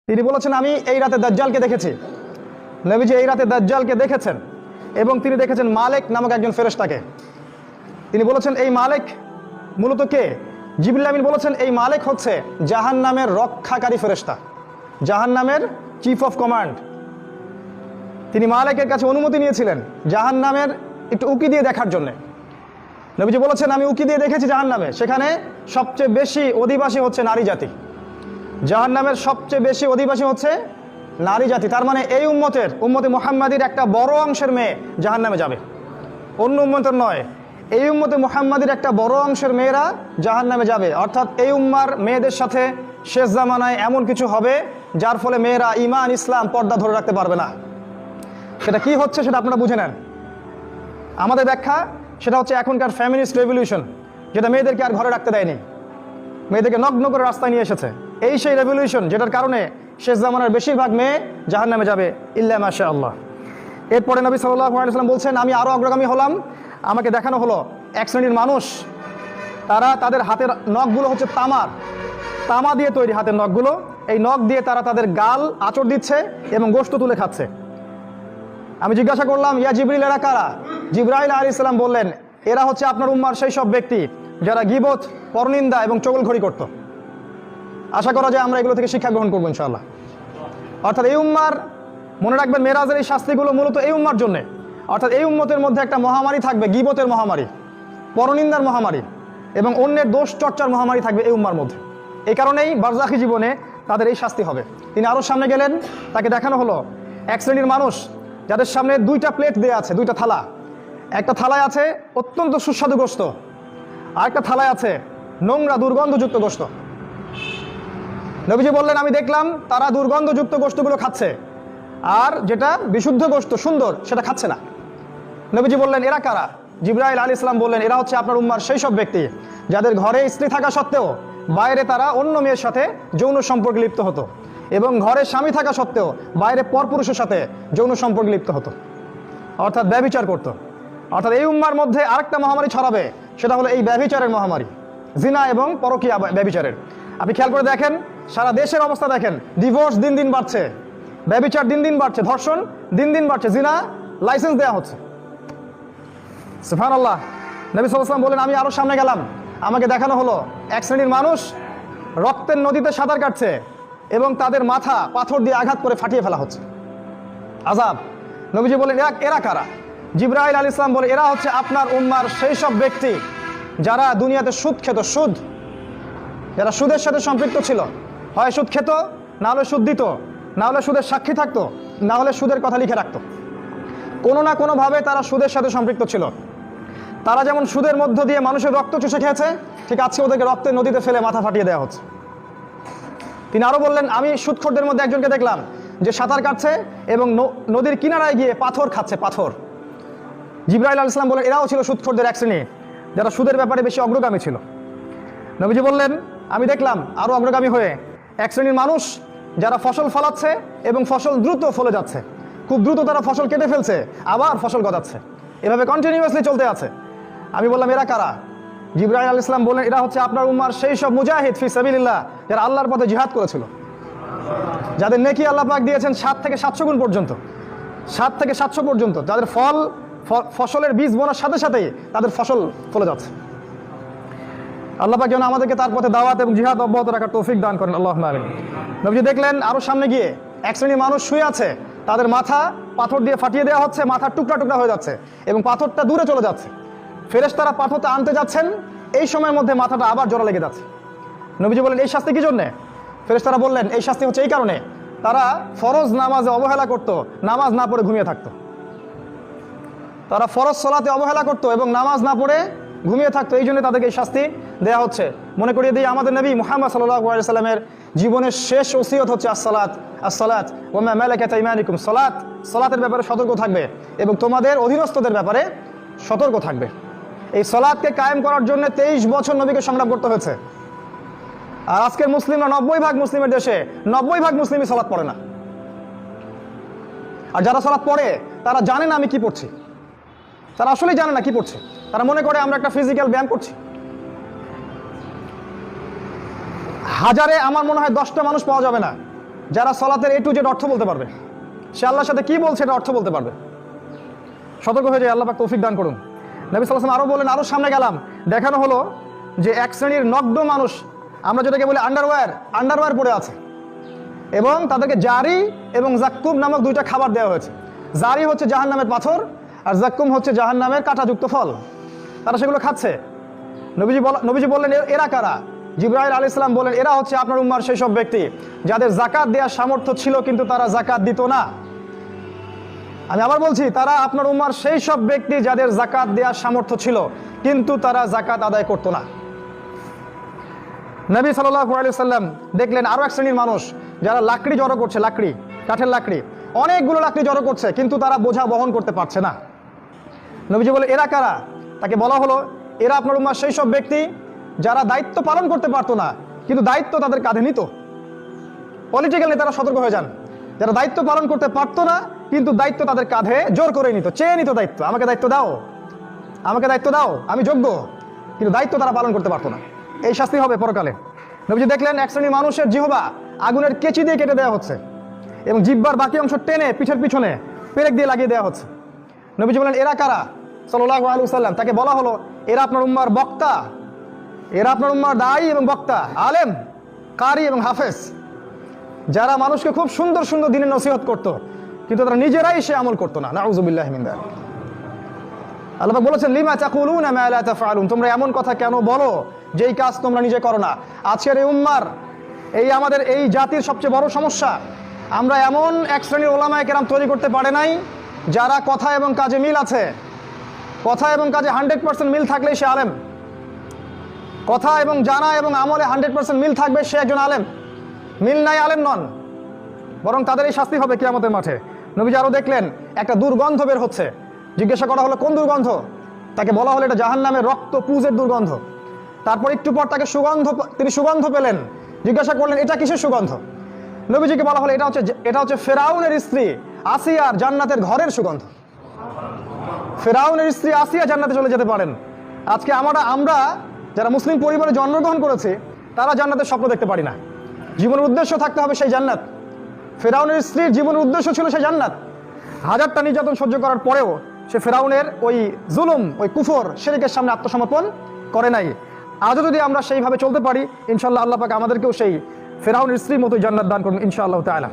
তিনি বলেছেন, আমি এই রাতে দাজ্জালকে দেখেছি। নবীজি এই রাতে দাজ্জালকে দেখেছেন এবং তিনি দেখেছেন মালিক নামক একজন ফেরেশতাকে। তিনি বলেছেন এই মালিক মূলত কে? জিবরিল আমিন বলেছেন এই মালিক হচ্ছে জাহান্নামের রক্ষাকারী ফেরেশতা, জাহান্নামের চিফ অফ কমান্ড। তিনি মালিকের কাছে অনুমতি নিয়েছিলেন জাহান্নামের একটু উকি দিয়ে দেখার জন্য। নবীজি বলেছেন আমি উকি দিয়ে দেখেছি জাহান্নামে, সেখানে সবচেয়ে বেশি অধিবাসী হচ্ছে নারী জাতি। জাহান্নামের সবচেয়ে বেশি অধিবাসী হচ্ছে নারী জাতি। তার মানে এই উম্মতে মুহাম্মাদির একটা বড় অংশের মেয়ে জাহান্নামে যাবে, অন্য উম্মতের নয়। এই উম্মতে মুহাম্মাদির একটা বড় অংশের মেয়েরা জাহান্নামে যাবে। অর্থাৎ এই উম্মার মেয়েদের সাথে শেষ জামানায় এমন কিছু হবে যার ফলে মেয়েরা ঈমান ইসলাম পর্দা ধরে রাখতে পারবে না। সেটা কি হচ্ছে সেটা আপনারা বুঝে নেন। আমাদের ব্যাখ্যা সেটা হচ্ছে এখনকার ফ্যামিনিস্ট রেভলিউশন, যেটা মেয়েদেরকে আর ঘরে রাখতে দেয়নি, মেয়েদেরকে নগ্ন করে রাস্তায় নিয়ে এসেছে। এই সেই রেভলিউশন যেটার কারণে শেষ জামানার বেশিরভাগ মেয়ে জাহান্নামে যাবে ইল্লা মাশাআল্লাহ। এরপরে নবী সাল্লাল্লাহু আলাইহি ওয়াসাল্লাম বলছেন আমি আরও অগ্রগামী হলাম, আমাকে দেখানো হলো এক শ্রেণীর মানুষ, তাদের হাতের নখগুলো হচ্ছে তামা দিয়ে তৈরি হাতের নখগুলো। এই নখ দিয়ে তারা তাদের গাল আঁচড় দিচ্ছে এবং গোশত তুলে খাচ্ছে। আমি জিজ্ঞাসা করলাম ইয়া জিবরিল এরা কারা? জিবরাইল আলাইহিস সালাম বললেন এরা হচ্ছে আপনার উম্মার সেই সব ব্যক্তি যারা গীবত, পরনিন্দা এবং চগলখড়ি করত। আশা করা যায় আমরা এগুলো থেকে শিক্ষা গ্রহণ করবো ইনশাআল্লাহ। অর্থাৎ এই উম্মার, মনে রাখবেন মেরাজের এই শাস্তিগুলো মূলত এই উম্মার জন্যে। অর্থাৎ এই উম্মতের মধ্যে একটা মহামারী থাকবে, গীবতের মহামারী, পরনিন্দার মহামারী এবং অন্যের দোষ চর্চার মহামারী থাকবে এই উম্মার মধ্যে। এই কারণেই বারজাখী জীবনে তাদের এই শাস্তি হবে। তিনি আরও সামনে গেলেন, তাকে দেখানো হলো এক শ্রেণীর মানুষ যাদের সামনে দুইটা প্লেট দেওয়া আছে, দুইটা থালা। একটা থালায় আছে অত্যন্ত সুস্বাদু গোশত, আর একটা থালায় আছে নোংরা দুর্গন্ধযুক্ত গোশত। নবীজি বললেন আমি দেখলাম তারা দুর্গন্ধযুক্ত গোশতগুলো খাচ্ছে, আর যেটা বিশুদ্ধ গোশত সুন্দর সেটা খাচ্ছে না। নবীজি বললেন এরা কারা? জিবরাইল আলাইহিস সালাম বললেন এরা হচ্ছে আপনার উম্মার সেই সব ব্যক্তি যাদের ঘরে স্ত্রী থাকা সত্ত্বেও বাইরে তারা অন্য মেয়ের সাথে যৌন সম্পর্কে লিপ্ত হতো, এবং ঘরে স্বামী থাকা সত্ত্বেও বাইরে পরপুরুষের সাথে যৌন সম্পর্কে লিপ্ত হতো, অর্থাৎ ব্যভিচার করত। অর্থাৎ এই উম্মার মধ্যে আরেকটা মহামারী ছড়াবে, সেটা হলো এই ব্যভিচারের মহামারী, জিনা এবং পরকীয়া ব্যভিচারের। আপনি খেয়াল করে দেখেন সারা দেশের অবস্থা দেখেন, ডিভোর্স দিন দিন বাড়ছে, ব্যভিচার দিন দিন বাড়ছে, ধর্ষণ দিন দিন বাড়ছে, জিনা লাইসেন্স দেওয়া হচ্ছে। সুবহানাল্লাহ। নবী সাল্লাল্লাহু আলাইহি ওয়াসাল্লাম বলেন আমি আরও সামনে গেলাম, আমাকে দেখানো হলো এক শ্রেণীর মানুষ রক্তের নদীতে সাঁতার কাটছে এবং তাদের মাথা পাথর দিয়ে আঘাত করে ফাটিয়ে ফেলা হচ্ছে। আযাব। নবীজি বলেন এরা কারা? জিবরাইল আলাইহিস সালাম বলে এরা হচ্ছে আপনার উম্মার সেই সব ব্যক্তি যারা দুনিয়াতে সুদ খেত, যারা সুদের সাথে সম্পৃক্ত ছিল। হয় সুদ খেত, না হলে সুদ দিত, না হলে সুদের সাক্ষী থাকতো, না হলে সুদের কথা লিখে রাখতো। কোনো না কোনোভাবে তারা সুদের সাথে সম্পৃক্ত ছিল। তারা যেমন সুদের মধ্য দিয়ে মানুষের রক্ত চুষে খেয়েছে, ঠিক আজকে ওদেরকে রক্তের নদীতে ফেলে মাথা ফাটিয়ে দেওয়া হচ্ছে। তিনি আরও বললেন আমি সুদখোরদের মধ্যে একজনকে দেখলাম যে সাঁতার কাটছে এবং নদীর কিনারায় গিয়ে পাথর খাচ্ছে, পাথর। জিবরাইল আলাইহিস সালাম বলেন এরাও ছিল সুদখোরদের এক শ্রেণী যারা সুদের ব্যাপারে বেশি অগ্রগামী ছিল। নবীজি বললেন আমি দেখলাম আরও অগ্রগামী হয়ে এক শ্রেণীর মানুষ যারা ফসল ফলাচ্ছে এবং ফসল দ্রুত ফলে যাচ্ছে, খুব দ্রুত তারা ফসল কেটে ফেলছে, আবার ফসল গজাচ্ছে, এভাবে কন্টিনিউয়াসলি চলতে আছে। আমি বললাম এরা কারা? জিবরাইল আলাইহিস সালাম বললেন এরা হচ্ছে আপনার উম্মার সেই সব মুজাহিদ ফি সাবিলিল্লাহ যারা আল্লাহর পথে জিহাদ করেছিল, যাদের নেকি আল্লাহ পাক দিয়েছেন 7 থেকে 700 গুণ পর্যন্ত, 7 থেকে 700 পর্যন্ত, যাদের ফসলের বীজ বোনার সাথে সাথেই তাদের ফসল ফলে যাচ্ছে। আল্লাহ পাক যেন আমাদেরকে তার পথে দাওয়াত এবং জিহাদ অব্যাহত রাখার তৌফিক দান করেন, আল্লাহুম্মা আমিন। নবীজি দেখলেন আরও সামনে গিয়ে এক শ্রেণীর মানুষ শুয়ে আছে, তাদের মাথা পাথর দিয়ে ফাটিয়ে দেওয়া হচ্ছে, মাথার টুকরা টুকরা হয়ে যাচ্ছে এবং পাথরটা দূরে চলে যাচ্ছে। ফেরেশতারা পাথরটা আনতে যাচ্ছেন, এই সময়ের মধ্যে মাথাটা আবার জোড়া লেগে যাচ্ছে। নবীজি বলেন এই শাস্তি কি জন্যে? ফেরেশতারা বললেন এই শাস্তি হচ্ছে এই কারণে তারা ফরজ নামাজে অবহেলা করত, নামাজ না পড়ে ঘুমিয়ে থাকতো। তারা ফরজ সালাতে অবহেলা করত এবং নামাজ না পড়ে ঘুমিয়ে থাকতো, এই জন্য তাদেরকে এই শাস্তি দেওয়া হচ্ছে। মনে করিয়ে দিই আমাদের নবী মুহাম্মদ সাল্লাল্লাহু আলাইহি সাল্লামের জীবনের শেষ ওসিয়ত হচ্ছে আসসালাত ওয়া মা মালাকাত আইমানুকুম, সালাতের ব্যাপারে সতর্ক থাকবে এবং তোমাদের অধীনস্থদের ব্যাপারে সতর্ক থাকবে। এই সালাতকে কায়েম করার জন্য 23 বছর নবীকে সংগ্রাম করতে হয়েছে। আর আজকের মুসলিমরা 90% মুসলিমের দেশে 90% মুসলিমই সালাত পড়ে না। আর যারা সালাত পড়ে তারা জানে না আমি কি পড়ছি, তারা আসলেই জানে না কি পড়ছে। তারা মনে করে আমরা একটা ফিজিক্যাল ব্যায়াম করছি। হাজারে আমার মনে হয় 10টা মানুষ পাওয়া যাবে না যারা সলাতের A to Z অর্থ বলতে পারবে, সে আল্লাহর সাথে কি বলছে এটা অর্থ বলতে পারবে। সতর্ক হয়ে যায়, আল্লাহ পাক তৌফিক দান করুন। নবী সাল্লাল্লাহু আলাইহি ওয়াসাল্লাম আরও বললেন, আরও সামনে গেলাম, দেখানো হলো যে এক শ্রেণীর নগ্ন মানুষ, আমরা যেটাকে বলি আন্ডারওয়্যার পরে আছে, এবং তাদেরকে জারি এবং জাক্কুম নামক দুইটা খাবার দেওয়া হয়েছে। জারি হচ্ছে জাহান্নামের পাথর, আর জাক্কুম হচ্ছে জাহান্নামের কাঁটাযুক্ত ফল। তারা সেগুলো খাচ্ছে। নবীজি বললেন, এরা কারা? জিবরাইল আলাইহিস সালাম বললেন, এরা হচ্ছে আপনার উম্মার সেই সব ব্যক্তি যাদের জাকাত দেওয়ার সামর্থ্য ছিল কিন্তু তারা জাকাত দিত না। আমি আবার বলছি, তারা আপনার উম্মার সেই সব ব্যক্তি যাদের জাকাত দেওয়ার সামর্থ্য ছিল কিন্তু তারা জাকাত আদায় করতো না। নবী সাল্লাল্লাহু আলাইহি ওয়াসাল্লাম দেখলেন আরো এক শ্রেণীর মানুষ যারা লাকড়ি জড়ো করছে, কাঠের লাকড়ি, অনেকগুলো লাকড়ি জড়ো করছে কিন্তু তারা বোঝা বহন করতে পারছে না। নবীজি বলে, এরা কারা? তাকে বলা হলো, এরা আপনার উম্মার সেই সব ব্যক্তি যারা দায়িত্ব পালন করতে পারতো না কিন্তু দায়িত্ব তাদের কাঁধে নিত। পলিটিক্যাল নেতারা সতর্ক হয়ে যান, যারা দায়িত্ব পালন করতে পারতো না কিন্তু দায়িত্ব তাদের কাঁধে জোর করে নিত, চেয়ে নিত দায়িত্ব, আমাকে দায়িত্ব দাও, আমি যোগ্য, কিন্তু দায়িত্ব তারা পালন করতে পারতো না। এই শাস্তি হবে পরকালে। নবীজি দেখলেন এক শ্রেণীর মানুষের জিহ্বা আগুনের কেচি দিয়ে কেটে দেওয়া হচ্ছে এবং জিহ্বার বাকি অংশ টেনে পিঠের পিছনে পেরেক দিয়ে লাগিয়ে দেওয়া হচ্ছে। নবীজি বলেন, এরা কারা? সাল্লাল্লাহু আলাইহি ওয়াসাল্লাম তাকে বলা হলো, এরা আপনার উম্মার বক্তা, এরা আপনার উম্মার দায়ী এবং বক্তা, আলেম, কারি এবং হাফেজ, যারা মানুষকে খুব সুন্দর সুন্দর দিনের নসিহত করতো কিন্তু তারা নিজেরাই সে আমল করতো না। নাউযুবিল্লাহি মিন যালিক। আল্লাহ পাক বলেছেন, লিমা তাকুলুনা মা লা তাফআলুন, তোমরা এমন কথা কেন বলো যেই কাজ তোমরা নিজে করো না। আজকের এই উম্মার, আমাদের এই জাতির সবচেয়ে বড় সমস্যা, আমরা এমন এক শ্রেণীর ওলামায়ে কেরাম তৈরি করতে পারে নাই যারা কথা এবং কাজে মিল আছে। কথা এবং কাজে 100% মিল থাকলেই সে আলেম, কথা এবং জানা এবং আমলে 100% মিল থাকবে সে একজন আলেম। মিল নাই, আলেম নন, বরং তাদের এই শাস্তি হবে কিয়ামতের মাঠে। নবীজি আরও দেখলেন একটা দুর্গন্ধ বের হচ্ছে। জিজ্ঞাসা করা হলো, কোন দুর্গন্ধ? তাকে বলা হলো, এটা জাহান্নামের রক্ত পুজের দুর্গন্ধ। তারপর একটু পর তাকে তিনি সুগন্ধ পেলেন। জিজ্ঞাসা করলেন, এটা কিসের সুগন্ধ? নবীজিকে বলা হলো, এটা হচ্ছে ফেরাউনের স্ত্রী আসিয়ার জান্নাতের ঘরের সুগন্ধ। ফেরাউনের স্ত্রী আসিয়া জান্নাতে চলে যেতে পারেন। আজকে আমরা যারা মুসলিম পরিবারে জন্মগ্রহণ করেছি তারা জান্নাতের স্বপ্ন দেখতে পারি না। জীবনের উদ্দেশ্য থাকতে হবে সেই জান্নাত। ফেরাউনের স্ত্রীর জীবনের উদ্দেশ্য ছিল সেই জান্নাত। হাজারটা নির্যাতন সহ্য করার পরেও সে ফেরাউনের ওই জুলুম, ওই কুফর, শিরকের সামনে আত্মসমর্পণ করে নাই। আজও যদি আমরা সেইভাবে চলতে পারি, ইনশাআল্লাহ আল্লাহ পাক আমাদেরকেও সেই ফেরাউনের স্ত্রীর মতোই জান্নাত দান করুন ইনশাআল্লাহ তাআলা।